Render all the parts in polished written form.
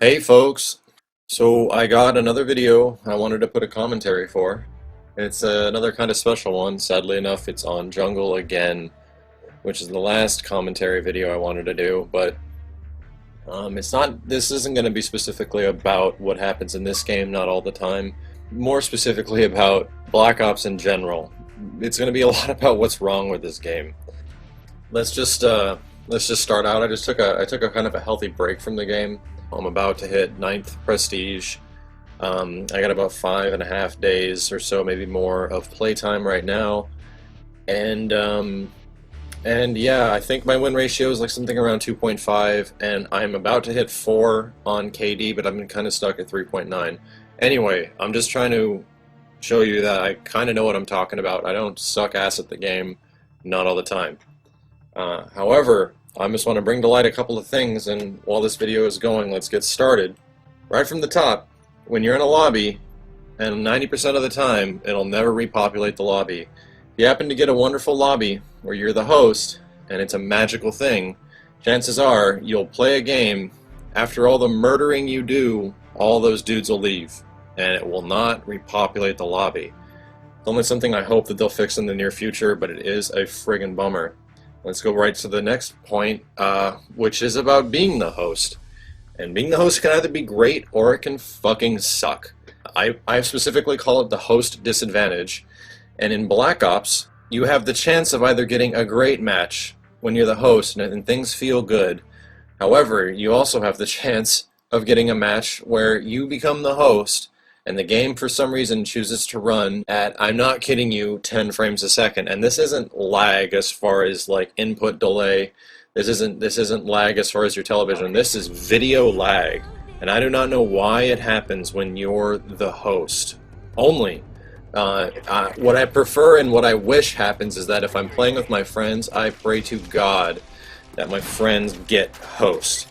Hey folks, so I got another video I wanted to put a commentary for. It's another kind of special one. Sadly enough, it's on Jungle again, which is the last commentary video I wanted to do, but this isn't going to be specifically about what happens in this game, not all the time. More specifically about Black Ops in general. It's going to be a lot about what's wrong with this game. Let's just start out. I took a kind of a healthy break from the game. I'm about to hit ninth prestige. I got about 5.5 days or so, maybe more, of playtime right now, and yeah, I think my win ratio is like something around 2.5, and I'm about to hit 4 on KD, but I've been kind of stuck at 3.9. Anyway, I'm just trying to show you that I kind of know what I'm talking about. I don't suck ass at the game, not all the time. However, I just want to bring to light a couple of things, and while this video is going, let's get started. Right from the top, when you're in a lobby, and 90% of the time, it'll never repopulate the lobby. If you happen to get a wonderful lobby where you're the host, and it's a magical thing, chances are you'll play a game, after all the murdering you do, all those dudes will leave, and it will not repopulate the lobby. It's only something I hope that they'll fix in the near future, but it is a friggin' bummer. Let's go right to the next point, which is about being the host. And being the host can either be great or it can fucking suck. I specifically call it the host disadvantage. And in Black Ops, you have the chance of either getting a great match when you're the host and things feel good. However, you also have the chance of getting a match where you become the host and the game for some reason chooses to run at, I'm not kidding you, 10 frames a second. And this isn't lag as far as like input delay. This isn't lag as far as your television. This is video lag. And I do not know why it happens when you're the host. Only. What I prefer and what I wish happens is that if I'm playing with my friends, I pray to God that my friends get host.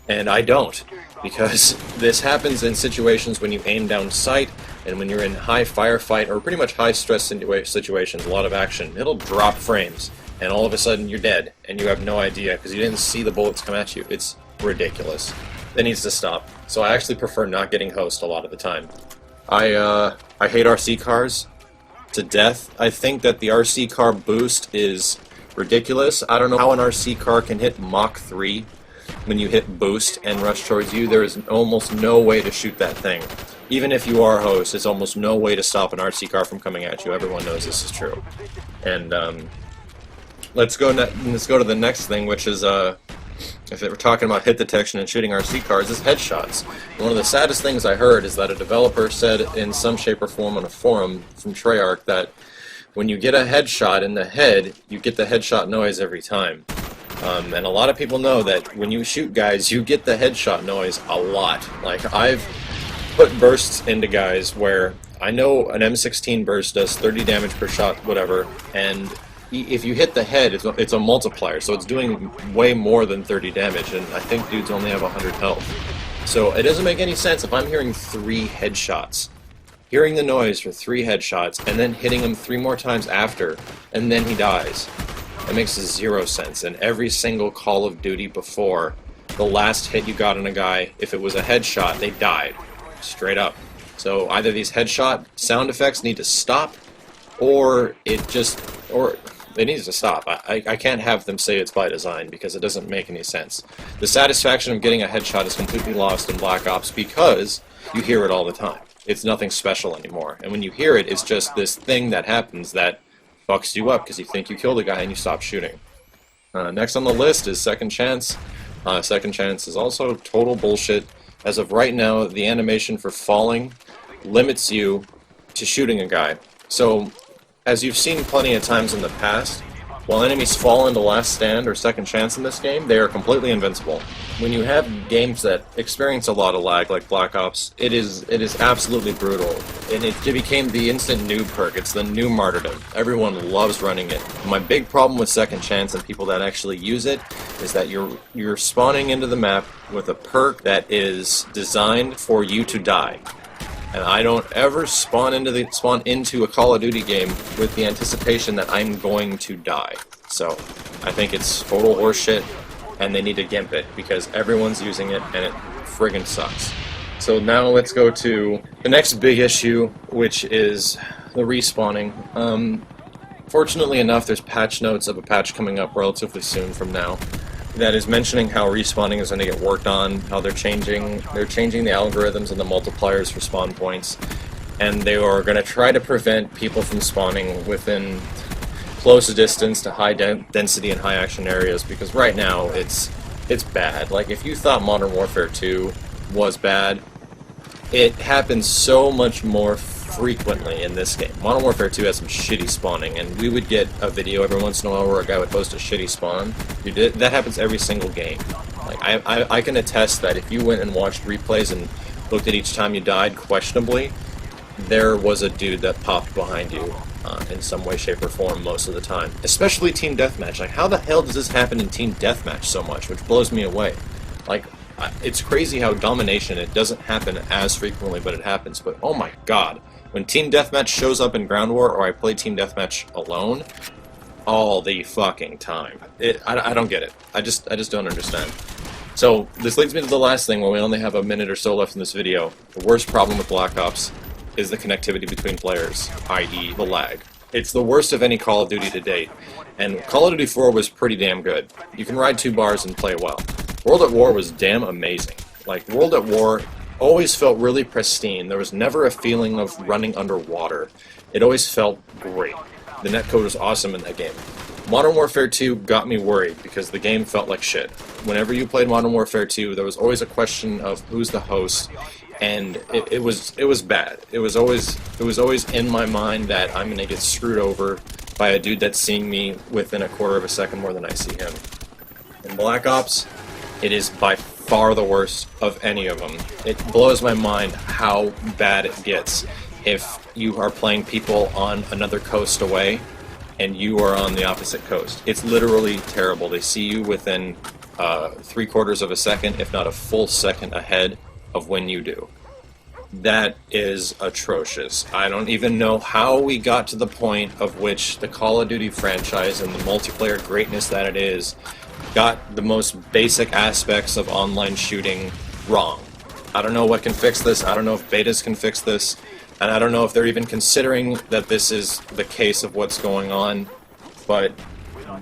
And I don't. Because this happens in situations when you aim down sight and when you're in high firefight or pretty much high stress situations, a lot of action. It'll drop frames and all of a sudden you're dead and you have no idea because you didn't see the bullets come at you. It's ridiculous. It needs to stop. So I actually prefer not getting host a lot of the time. I hate RC cars to death. I think that the RC car boost is ridiculous. I don't know how an RC car can hit Mach 3 when you hit boost and rush towards you. There is almost no way to shoot that thing. Even if you are host, there's almost no way to stop an RC car from coming at you. Everyone knows this is true. And let's go to the next thing, which is if we're talking about hit detection and shooting RC cars, is headshots. And one of the saddest things I heard is that a developer said in some shape or form on a forum from Treyarch that when you get a headshot in the head, you get the headshot noise every time. And a lot of people know that when you shoot guys, you get the headshot noise a lot. Like, I've put bursts into guys where I know an M16 burst does 30 damage per shot, whatever, and if you hit the head, it's a multiplier, so it's doing way more than 30 damage, and I think dudes only have 100 health. So it doesn't make any sense if I'm hearing 3 headshots. Hearing the noise for 3 headshots, and then hitting him 3 more times after, and then he dies. It makes 0 sense. And every single Call of Duty before, the last hit you got on a guy, if it was a headshot, they died. Straight up. So either these headshot sound effects need to stop, or it needs to stop. I can't have them say it's by design, because it doesn't make any sense. The satisfaction of getting a headshot is completely lost in Black Ops because you hear it all the time. It's nothing special anymore. And when you hear it, it's just this thing that happens that fucks you up because you think you killed a guy and you stop shooting. Next on the list is Second Chance. Second Chance is also total bullshit. As of right now, the animation for falling limits you to shooting a guy. So, as you've seen plenty of times in the past, while enemies fall into Last Stand or Second Chance in this game, they are completely invincible. When you have games that experience a lot of lag, like Black Ops, it is absolutely brutal. And it became the instant noob perk. It's the new martyrdom. Everyone loves running it. My big problem with Second Chance and people that actually use it is that you're spawning into the map with a perk that is designed for you to die. And I don't ever spawn into a Call of Duty game with the anticipation that I'm going to die. So I think it's total horseshit. and they need to gimp it because everyone's using it and it friggin' sucks. So now let's go to the next big issue, which is the respawning. Fortunately enough, there's patch notes of a patch coming up relatively soon from now that is mentioning how respawning is going to get worked on, how they're changing the algorithms and the multipliers for spawn points, and they are going to try to prevent people from spawning within close distance to high density and high action areas, because right now it's bad. Like, if you thought Modern Warfare 2 was bad, it happens so much more frequently in this game. Modern Warfare 2 has some shitty spawning, and we would get a video every once in a while where a guy would post a shitty spawn. That happens every single game. Like, I can attest that if you went and watched replays and looked at each time you died questionably, there was a dude that popped behind you in some way, shape, or form most of the time. Especially Team Deathmatch. Like, how the hell does this happen in Team Deathmatch so much? Which blows me away. Like, it's crazy how domination, it doesn't happen as frequently, but it happens. But oh my god, when Team Deathmatch shows up in Ground War, or I play Team Deathmatch alone, all the fucking time. I don't get it. I just don't understand. So this leads me to the last thing, where we only have a minute or so left in this video. The worst problem with Black Ops is the connectivity between players, i.e. the lag. It's the worst of any Call of Duty to date, and Call of Duty 4 was pretty damn good. You can ride 2 bars and play well. World at War was damn amazing. Like, World at War always felt really pristine. There was never a feeling of running underwater. It always felt great. The netcode was awesome in that game. Modern Warfare 2 got me worried because the game felt like shit. Whenever you played Modern Warfare 2, there was always a question of who's the host, and it was bad. It was always in my mind that I'm gonna get screwed over by a dude that's seeing me within a quarter of a second more than I see him. In Black Ops, it is by far the worst of any of them. It blows my mind how bad it gets if you are playing people on another coast away and you are on the opposite coast. It's literally terrible. They see you within 3/4 of a second, if not a full second ahead of when you do. That is atrocious. I don't even know how we got to the point of which the Call of Duty franchise and the multiplayer greatness that it is got the most basic aspects of online shooting wrong. I don't know what can fix this. I don't know if betas can fix this. And I don't know if they're even considering that this is the case of what's going on. But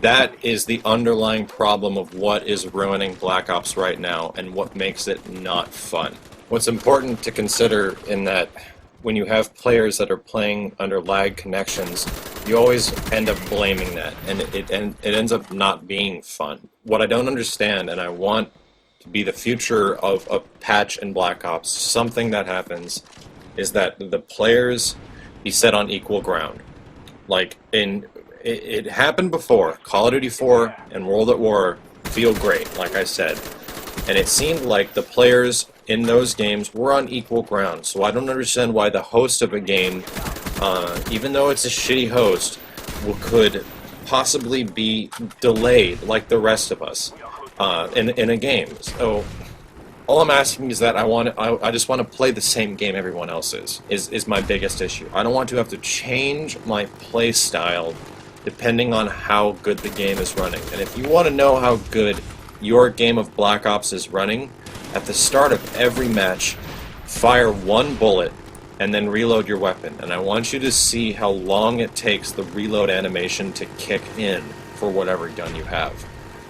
that is the underlying problem of what is ruining Black Ops right now and what makes it not fun. What's important to consider in that when you have players that are playing under lag connections, you always end up blaming that, and it ends up not being fun. What I don't understand, and I want to be the future of a patch in Black Ops, something that happens, is that the players be set on equal ground. Like, it happened before. Call of Duty 4 and World at War feel great, like I said. And it seemed like the players in those games were on equal ground. So I don't understand why the host of a game, even though it's a shitty host, could possibly be delayed like the rest of us in a game. So all I'm asking is that I just want to play the same game everyone else is my biggest issue. I don't want to have to change my play style depending on how good the game is running. And if you want to know how good your game of Black Ops is running, at the start of every match, fire 1 bullet and then reload your weapon. And I want you to see how long it takes the reload animation to kick in for whatever gun you have.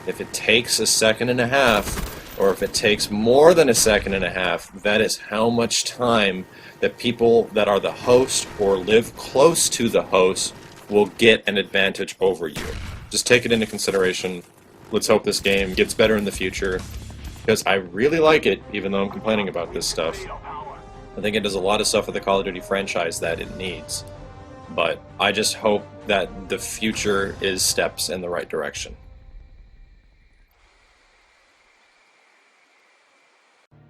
If it takes 1.5 seconds, or if it takes more than 1.5 seconds, that is how much time that people that are the host or live close to the host will get an advantage over you. Just take it into consideration. Let's hope this game gets better in the future, because I really like it, even though I'm complaining about this stuff. I think it does a lot of stuff with the Call of Duty franchise that it needs. But I just hope that the future is steps in the right direction.